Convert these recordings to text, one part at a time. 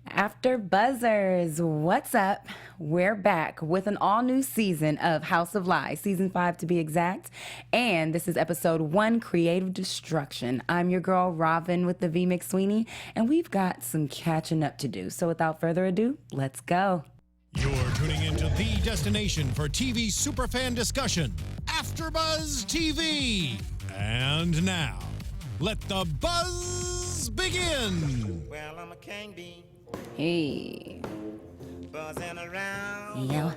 After Buzzers, what's up? We're back with an all-new season of House of Lies, season 5 to be exact. And this is episode 1, Creative Destruction. I'm your girl, Rhavin, with the V McSweany, and we've got some catching up to do. So without further ado, let's go. You're tuning into the destination for TV superfan discussion, AfterBuzz TV. And now, let the buzz begin. Well, I'm a king bee. Hey. Buzzing around. Yo,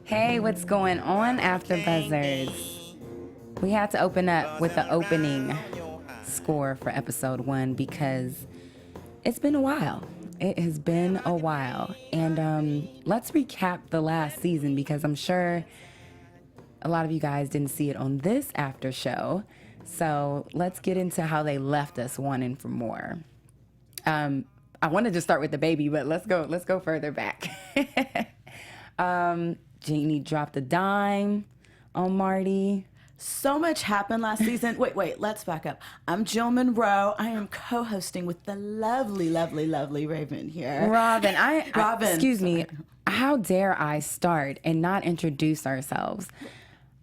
Hey, what's going on, After Buzzers? We had to open up with the opening score for episode 1 because it's been a while. It has been a while. And let's recap the last season because I'm sure a lot of you guys didn't see it on this after show. So let's get into how they left us wanting for more. I wanted to start with the baby, but let's go further back. Jeannie dropped a dime on Marty. So much happened last season. Wait, let's back up. I'm Jill Munroe. I am co-hosting with the lovely Rhavin here. Rhavin, excuse me. How dare I start and not introduce ourselves?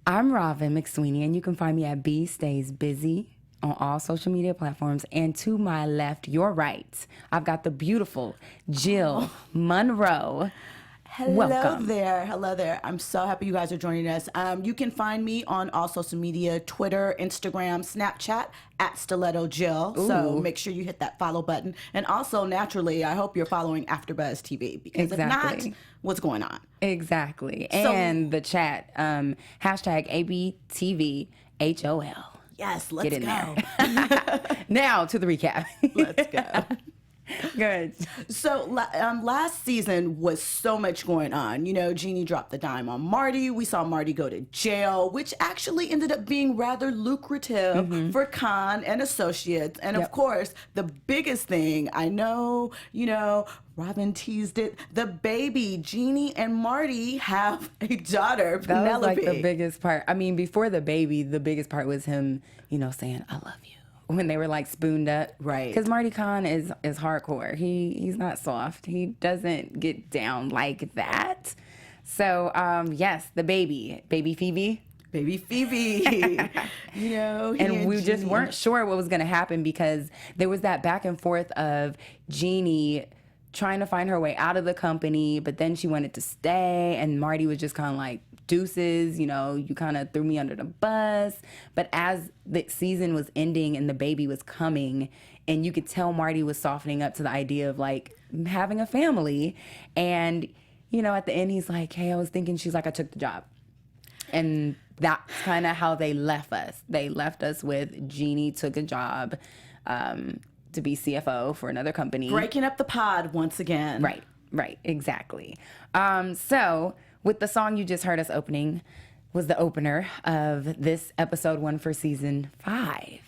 I'm Rhavin McSweany, and you can find me at B Stays Busy on all social media platforms. And to my left, your right, I've got the beautiful Jill Munroe. Hello there. I'm so happy you guys are joining us. You can find me on all social media, Twitter, Instagram, Snapchat, at Stiletto Jill. So make sure you hit that follow button. And also, naturally, I hope you're following AfterBuzz TV because if not, what's going on? Exactly. And the chat, hashtag ABTVHOL. Yes, let's Get in go. there. Now to the recap. Let's go. Good. So last season was so much going on. You know, Jeannie dropped the dime on Marty. We saw Marty go to jail, which actually ended up being rather lucrative for Khan and associates. And of course, the biggest thing, I know, you know, Rhavin teased it, the baby. Jeannie and Marty have a daughter, Penelope. That was like the biggest part. I mean, before the baby, the biggest part was him, you know, saying, I love you. When they were like spooned up. Right. Because Marty Kihn is hardcore. He's not soft. He doesn't get down like that. So, yes, the baby Phoebe. Baby Phoebe. You know, and we just weren't sure what was going to happen because there was that back and forth of Jeannie trying to find her way out of the company, but then she wanted to stay, and Marty was just kind of like, deuces, you know, you kind of threw me under the bus. But as the season was ending and the baby was coming, and you could tell Marty was softening up to the idea of like having a family. And, you know, at the end, he's like, hey, I was thinking, she's like, I took the job. And that's kind of how they left us. They left us with Jeannie took a job to be CFO for another company. Breaking up the pod once again. Right, exactly. So with the song you just heard us opening was the opener of this episode 1 for season 5.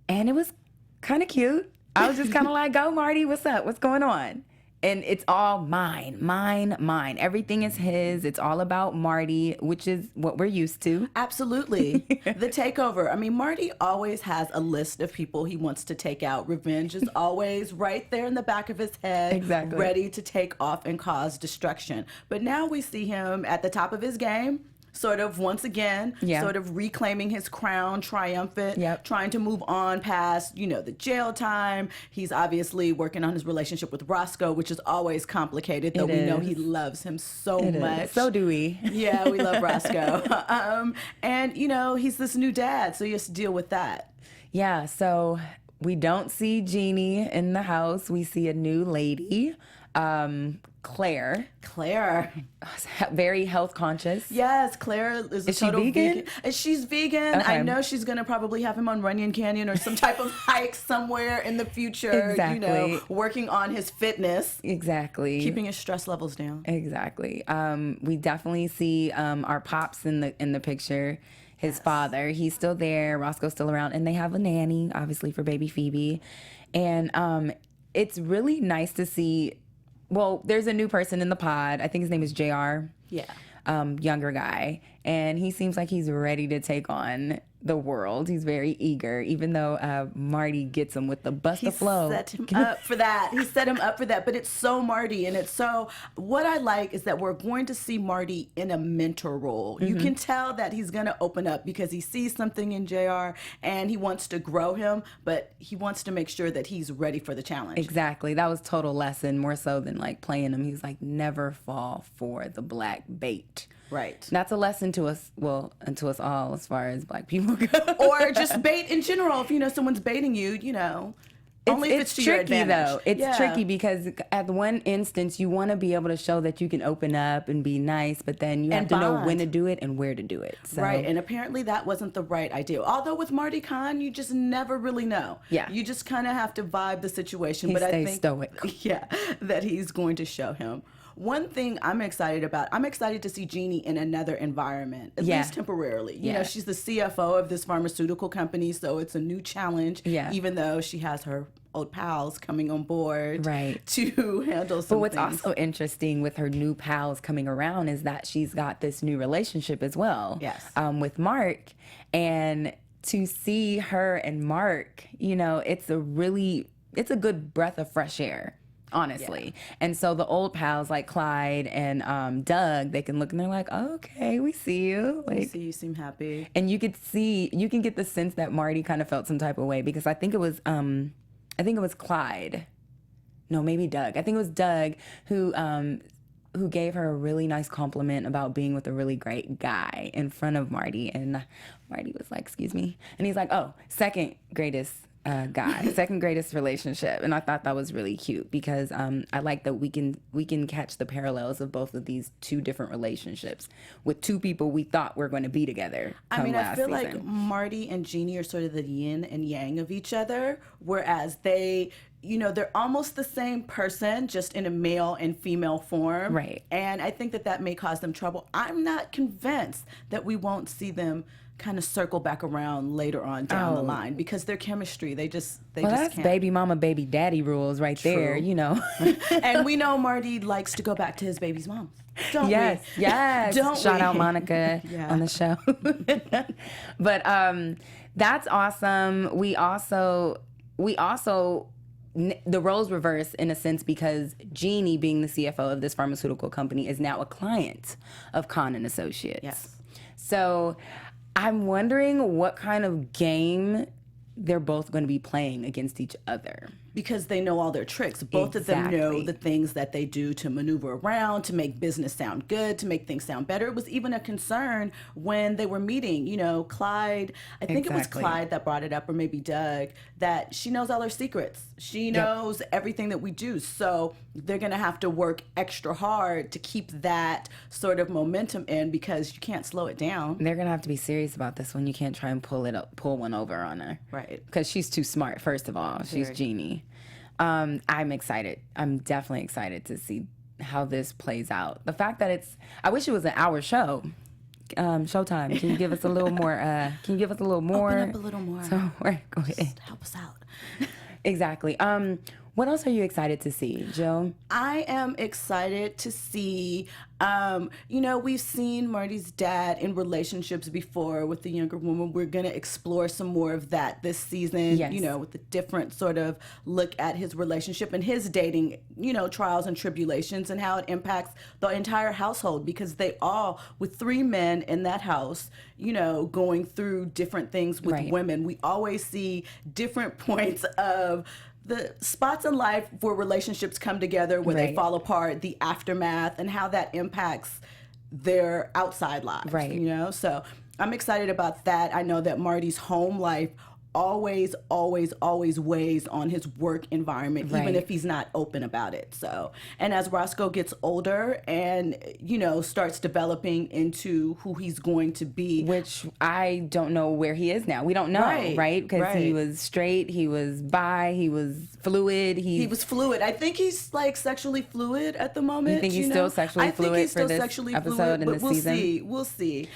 And it was kind of cute. I was just kind of like, go Marty, what's up? What's going on? And it's all mine. Everything is his. It's all about Marty, which is what we're used to. Absolutely. The takeover. I mean, Marty always has a list of people he wants to take out. Revenge is always right there in the back of his head, exactly, ready to take off and cause destruction. But now we see him at the top of his game, sort of once again, sort of reclaiming his crown, triumphant, trying to move on past, you know, the jail time. He's obviously working on his relationship with Roscoe, which is always complicated, though we know he loves him so much. So do we. Yeah, we love Roscoe. And, you know, he's this new dad, so he has to deal with that. Yeah, so we don't see Jeannie in the house. We see a new lady. Claire, very health conscious. Yes, Claire is a total vegan. She's vegan. Okay. I know she's gonna probably have him on Runyon Canyon or some type of hike somewhere in the future. Exactly. You know, working on his fitness. Exactly. Keeping his stress levels down. Exactly. We definitely see our pops in the picture. His father, he's still there. Roscoe's still around, and they have a nanny, obviously for baby Phoebe, and it's really nice to see. Well, there's a new person in the pod. I think his name is JR. Yeah. Younger guy. and he seems like he's ready to take on the world. He's very eager, even though Marty gets him with the bust the flow. He set him up for that. He set him up for that. But it's so Marty, and it's so. What I like is that we're going to see Marty in a mentor role. You can tell that he's going to open up because he sees something in JR and he wants to grow him, but he wants to make sure that he's ready for the challenge. Exactly. That was total lesson, more so than like playing him. He's like, never fall for the black bait. Right. That's a lesson to us, well, and to us all as far as black people go. Or just bait in general. If you know someone's baiting you, you know. Only if it's to your tricky advantage. though. It's tricky because at one instance you want to be able to show that you can open up and be nice, but then you have to know when to do it and where to do it. So. Right, and apparently that wasn't the right idea. Although with Marty Kihn, you just never really know. Yeah. You just kind of have to vibe the situation. He but stays I think, stoic. Yeah, that he's going to show him. One thing I'm excited about, I'm excited to see Jeannie in another environment, at least temporarily. You know, she's the CFO of this pharmaceutical company, so it's a new challenge, even though she has her old pals coming on board to handle some But what's things. also interesting with her new pals coming around is that she's got this new relationship as well with Mark. And to see her and Mark, you know, it's a good breath of fresh air. Honestly. And so the old pals like Clyde and Doug, they can look and they're like, oh, okay, we see you. Like, I see you seem happy. And you can get the sense that Marty kind of felt some type of way because I think it was Clyde. No, maybe Doug. I think it was Doug who gave her a really nice compliment about being with a really great guy in front of Marty. And Marty was like, excuse me. And he's like, oh, second greatest guy, second greatest relationship. And I thought that was really cute because I like that we can catch the parallels of both of these two different relationships with two people we thought were going to be together. I mean, I feel season. like Marty and Jeannie are sort of the yin and yang of each other, whereas they, you know, they're almost the same person, just in a male and female form. Right. And I think that may cause them trouble. I'm not convinced that we won't see them kind of circle back around later on down the line because their chemistry, they just that's can't. baby mama, baby daddy rules right there, you know. And we know Marty likes to go back to his baby's mom. Don't yes, we? Yes. Don't Shout we? out Monica on the show. But that's awesome. We also the roles reverse in a sense because Jeannie, being the CFO of this pharmaceutical company, is now a client of Kihn and Associates. Yes. So I'm wondering what kind of game they're both going to be playing against each other. Because they know all their tricks. Both of them know the things that they do to maneuver around, to make business sound good, to make things sound better. It was even a concern when they were meeting. You know, Clyde, I think it was Clyde that brought it up, or maybe Doug, that she knows all our secrets. She knows everything that we do. So they're going to have to work extra hard to keep that sort of momentum in because you can't slow it down. They're going to have to be serious about this one. You can't try and pull one over on her. Right. Because she's too smart, first of all. She's Jeannie. I'm excited. I'm definitely excited to see how this plays out. The fact that I wish it was an hour show. Showtime. Can you give us a little more? Can you give us a little more? Open up a little more. So, go ahead. Just help us out. Exactly. What else are you excited to see, Jill? I am excited to see, you know, we've seen Marty's dad in relationships before with the younger woman. We're going to explore some more of that this season, you know, with a different sort of look at his relationship and his dating, you know, trials and tribulations and how it impacts the entire household because they all, with 3 men in that house, you know, going through different things with women, we always see different points of the spots in life where relationships come together, where they fall apart, the aftermath, and how that impacts their outside lives. Right. You know, so I'm excited about that. I know that Marty's home life always weighs on his work environment, even if he's not open about it. So, and as Roscoe gets older and, you know, starts developing into who he's going to be. Which I don't know where he is now. We don't know, right? Because he was straight, he was bi, he was fluid. He was fluid. I think he's like sexually fluid at the moment. You think he's still sexually fluid for this episode and this season? We'll see.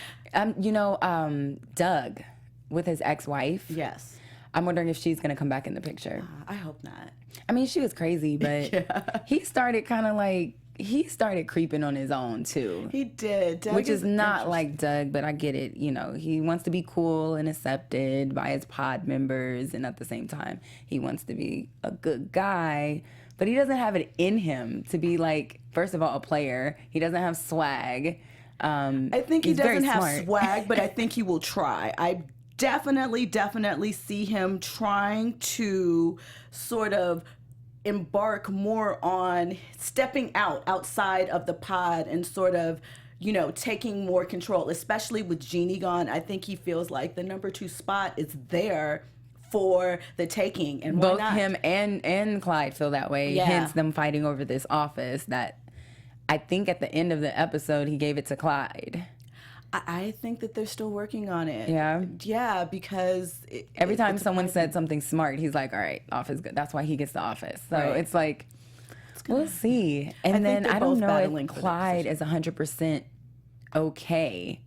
You know, Doug with his ex-wife. Yes. I'm wondering if she's going to come back in the picture. I hope not. I mean, she was crazy, but he started kind of like, he started creeping on his own too. He did. Doug Which is not interesting. like Doug, but I get it. You know, he wants to be cool and accepted by his pod members, and at the same time, he wants to be a good guy. But he doesn't have it in him to be like, first of all, a player. He doesn't have swag. I think he he's very doesn't have smart. swag, but I think he will try. I definitely see him trying to sort of embark more on stepping outside of the pod and sort of, you know, taking more control, especially with Jeannie gone. I think he feels like the number 2 spot is there for the taking, and why Both not? him and Clyde feel that way. Yeah. Hence them fighting over this office that I think at the end of the episode, he gave it to Clyde. I think that they're still working on it. Yeah? Yeah, because Every time it's someone surprising. said something smart, he's like, all right, office good. That's why he gets the office. So Right. it's like, we'll see. I And think then they're I don't both know battling if for the Clyde is 100% okay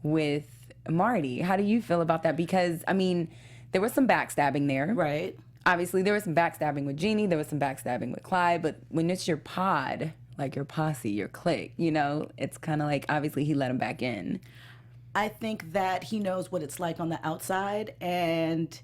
with Marty. How do you feel about that? Because, I mean, there was some backstabbing there. Right. Obviously, there was some backstabbing with Jeannie. There was some backstabbing with Clyde. But when it's your pod, like your posse, your clique, you know, it's kind of like, obviously, he let him back in. I think that he knows what it's like on the outside, and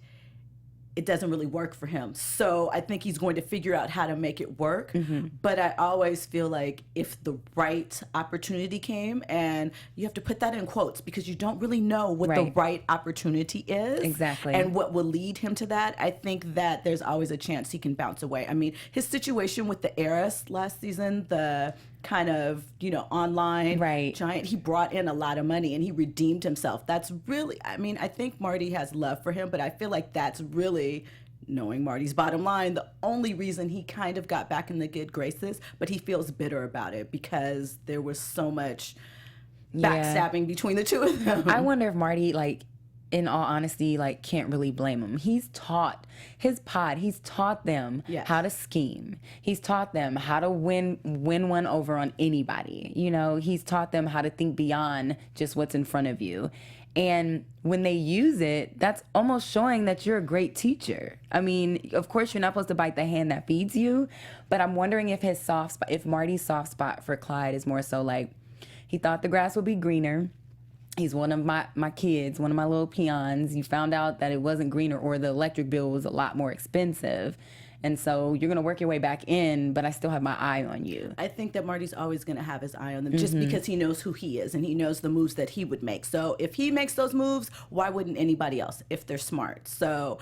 it doesn't really work for him. So I think he's going to figure out how to make it work. But I always feel like if the right opportunity came, and you have to put that in quotes because you don't really know what the Right. right opportunity is. Exactly. And what will lead him to that. I think that there's always a chance he can bounce away. I mean, his situation with the heiress last season, the kind of, you know, online Right. giant, he brought in a lot of money and he redeemed himself. That's really, I mean, I think Marty has love for him, but I feel like that's really, knowing Marty's bottom line, the only reason he kind of got back in the good graces, but he feels bitter about it because there was so much backstabbing between the two of them. I wonder if Marty, like, in all honesty, like, can't really blame him. He's taught his pod. He's taught them Yes. how to scheme. He's taught them how to win one over on anybody. You know, he's taught them how to think beyond just what's in front of you. And when they use it, that's almost showing that you're a great teacher. I mean, of course, you're not supposed to bite the hand that feeds you, but I'm wondering if his soft spot, if Marty's soft spot for Clyde is more so like, he thought the grass would be greener. He's one of my kids, one of my little peons. You found out that it wasn't greener, or the electric bill was a lot more expensive. And so you're going to work your way back in, but I still have my eye on you. I think that Marty's always going to have his eye on them just because he knows who he is and he knows the moves that he would make. So if he makes those moves, why wouldn't anybody else if they're smart? So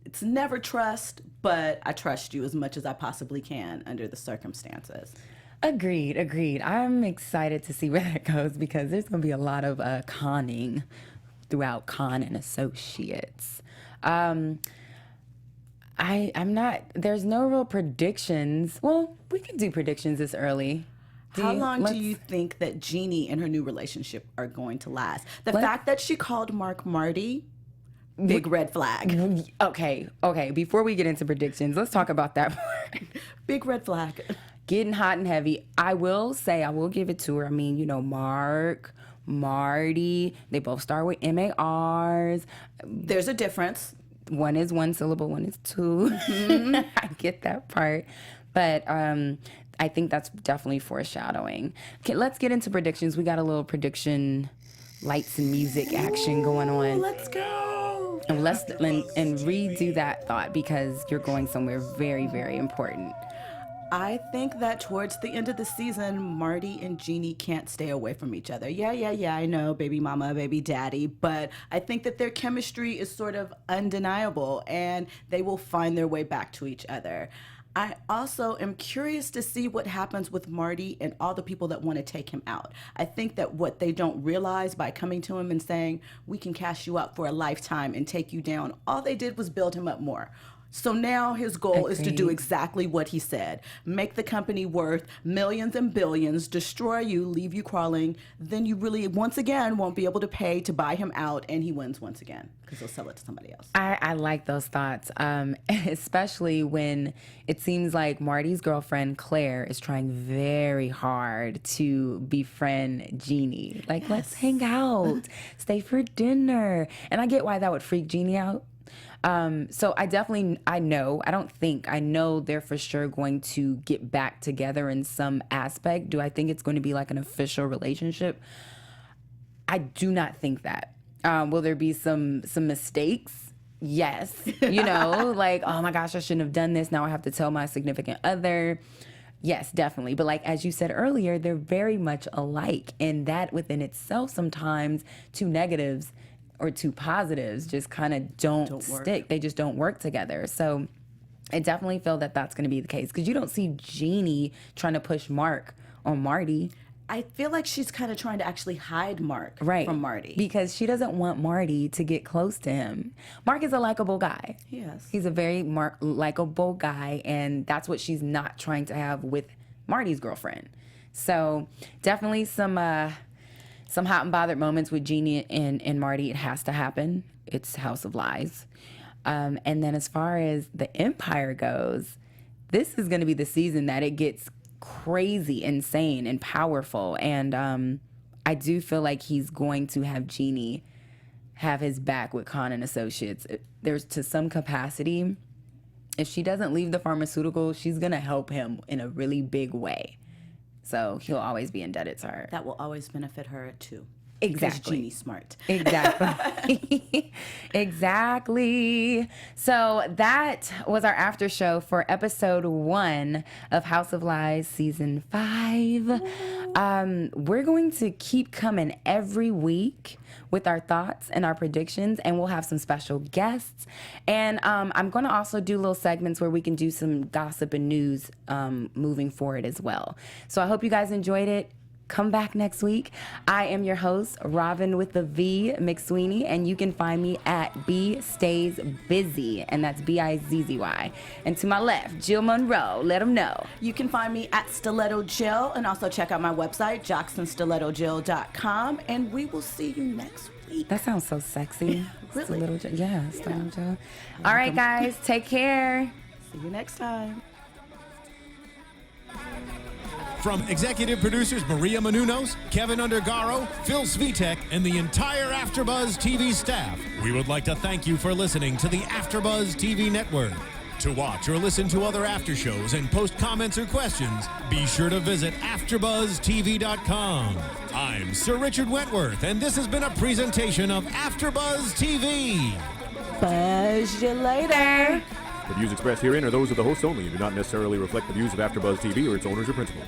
it's never trust, but I trust you as much as I possibly can under the circumstances. Agreed. I'm excited to see where that goes because there's going to be a lot of conning throughout Khan and Associates. I'm not, there's no real predictions. Well, we can do predictions this early. How long do let's- you think that Jeannie and her new relationship are going to last? The Let- fact that she called Mark Marty, big red flag. Okay. Before we get into predictions, let's talk about that part. Big red flag. Getting hot and heavy. I will say, I will give it to her. I mean, you know, Mark, Marty, they both start with MARs. There's a difference. One is one syllable, one is two. I get that part. But I think that's definitely foreshadowing. Okay, let's get into predictions. We got a little prediction lights and music action going on. Let's go. And let's and redo that thought because you're going somewhere very, very important. I think that towards the end of the season, Marty and Jeannie can't stay away from each other. Yeah, I know, baby mama, baby daddy, but I think that their chemistry is sort of undeniable and they will find their way back to each other. I also am curious to see what happens with Marty and all the people that want to take him out. I think that what they don't realize by coming to him and saying, we can cash you out for a lifetime and take you down, all they did was build him up more. So now his goal is to do Agreed. exactly what he said. Make the company worth millions and billions, destroy you, leave you crawling. Then you really, once again, won't be able to pay to buy him out, and he wins once again because he'll sell it to somebody else. I like those thoughts, especially when it seems like Marty's girlfriend, Claire, is trying very hard to befriend Jeannie. Like, let's hang out, stay for dinner. And I get why that would freak Jeannie out. So I know they're for sure going to get back together in some aspect. Do I think it's going to be like an official relationship? I do not think that. Will there be some mistakes? Yes. You know, like, oh my gosh, I shouldn't have done this. Now I have to tell my significant other. Yes, definitely. But like, as you said earlier, they're very much alike. And that within itself, sometimes two negatives or two positives just kind of don't stick. Work. They just don't work together. So I definitely feel that that's going to be the case, because you don't see Jeannie trying to push Mark on Marty. I feel like she's kind of trying to actually hide Mark from Marty. Because she doesn't want Marty to get close to him. Mark is a likable guy. Yes. He's a very likable guy, and that's what she's not trying to have with Marty's girlfriend. So definitely some hot and bothered moments with Jeannie and Marty. It has to happen. It's House of Lies. And then as far as the Empire goes, this is going to be the season that it gets crazy, insane, and powerful. And I do feel like he's going to have Jeannie have his back with Khan and Associates. There's, to some capacity, if she doesn't leave the pharmaceutical, she's going to help him in a really big way. So he'll always be indebted to her. That will always benefit her too. Exactly. Because Jeannie's smart. Exactly. Exactly. So that was our after show for episode 1 of House of Lies season 5. We're going to keep coming every week with our thoughts and our predictions, and we'll have some special guests. And I'm going to also do little segments where we can do some gossip and news moving forward as well. So I hope you guys enjoyed it. Come back next week. I am your host, Rhavin with the V, McSweany, and you can find me at B Stays Busy, and that's Bizzy. And to my left, Jill Munroe. Let them know. You can find me at Stiletto Jill, and also check out my website, JocksonStilettoJill.com, and we will see you next week. That sounds so sexy. Really? Stiletto Jill. Yeah, Stiletto Jill. All right, guys, take care. See you next time. From executive producers Maria Menounos, Kevin Undergaro, Phil Svitek, and the entire AfterBuzz TV staff, we would like to thank you for listening to the AfterBuzz TV network. To watch or listen to other after shows and post comments or questions, be sure to visit AfterBuzzTV.com. I'm Sir Richard Wentworth, and this has been a presentation of AfterBuzz TV. Buzz you later. The views expressed herein are those of the hosts only and do not necessarily reflect the views of AfterBuzz TV or its owners or principals.